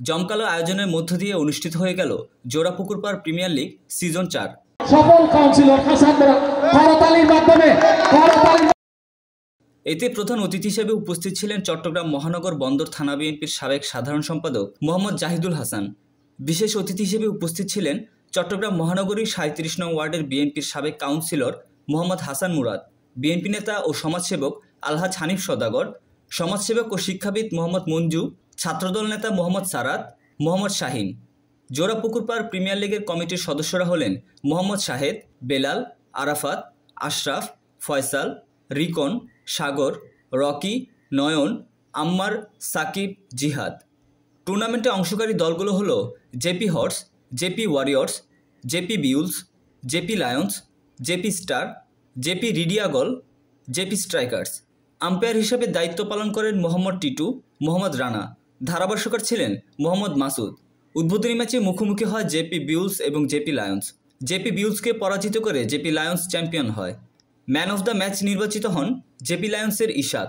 জমকালো আয়োজনের মধ্য দিয়ে অনুষ্ঠিত হয়ে গেল জোড়াপুকুরপাড় প্রিমিয়ার লিগ সিজন 4। এতে প্রধান অতিথি হিসেবে উপস্থিত ছিলেন চট্টগ্রাম মহানগর বন্দর থানা বিএনপির সাবেক সাধারণ সম্পাদক মোহাম্মদ জাহিদুল হাসান। বিশেষ অতিথি হিসেবে উপস্থিত ছিলেন চট্টগ্রাম মহানগরীর 37 নং ওয়ার্ডের বিএনপির সাবেক কাউন্সিলর মোহাম্মদ হাসান মুরাদ, বিএনপি নেতা ও সমাজসেবক আলহাজ হানিফ সওদাগর, সমাজসেবক ও শিক্ষাবিদ মোহাম্মদ মঞ্জু, ছাত্রদল নেতা মোহাম্মদ সারাত, মোহাম্মদ শাহিন। জোড়াপুকুরপাড় প্রিমিয়ার লিগের কমিটির সদস্যরা হলেন মোহাম্মদ শাহেদ, বেলাল, আরাফাত, আশরাফ, ফয়সাল, রিকন, সাগর, রকি, নয়ন, আম্মার, সাকিব, জিহাদ। টুর্নামেন্টে অংশকারী দলগুলো হলো JP horse, JP warriors, JP bulls, JP lions, JP star, JP red eagle, JP strikers. Umpire হিসেবে দায়িত্ব পালন করেন মোহাম্মদ টিটু, মোহাম্মদ রানা। ধারাভাষ্যকার ছিলেন মোহাম্মদ মাসুদ। উদ্বোধনী ম্যাচে মুখোমুখি হয় জেপি বিউলস এবং জেপি লায়ন্স। জেপি বিউলসকে পরাজিত করে জেপি লায়ন্স চ্যাম্পিয়ন হয়। ম্যান অফ দ্য ম্যাচ নির্বাচিত হন জেপি লায়ন্সের ইশাক।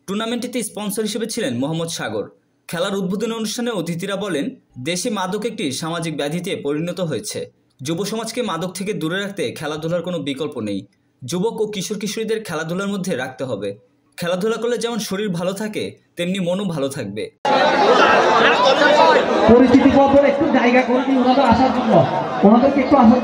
টুর্নামেন্টটিতে স্পন্সর হিসেবে ছিলেন মোহাম্মদ সাগর। খেলার উদ্বোধনী অনুষ্ঠানে অতিথিরা বলেন, দেশে মাদক একটি সামাজিক ব্যাধিতে পরিণত হয়েছে। যুব সমাজকে মাদক থেকে দূরে রাখতে খেলাধুলার কোনো বিকল্প নেই। যুবক ও কিশোর কিশোরীদের খেলাধুলার মধ্যে রাখতে হবে। খেলাধুলা করলে যেমন শরীর ভালো থাকে, তেমনি মনও ভালো থাকবে। পরিস্থিতি বদল একটু জায়গা করে দিই ওনাদের আসার জন্য, ওনাদেরকে একটু আসার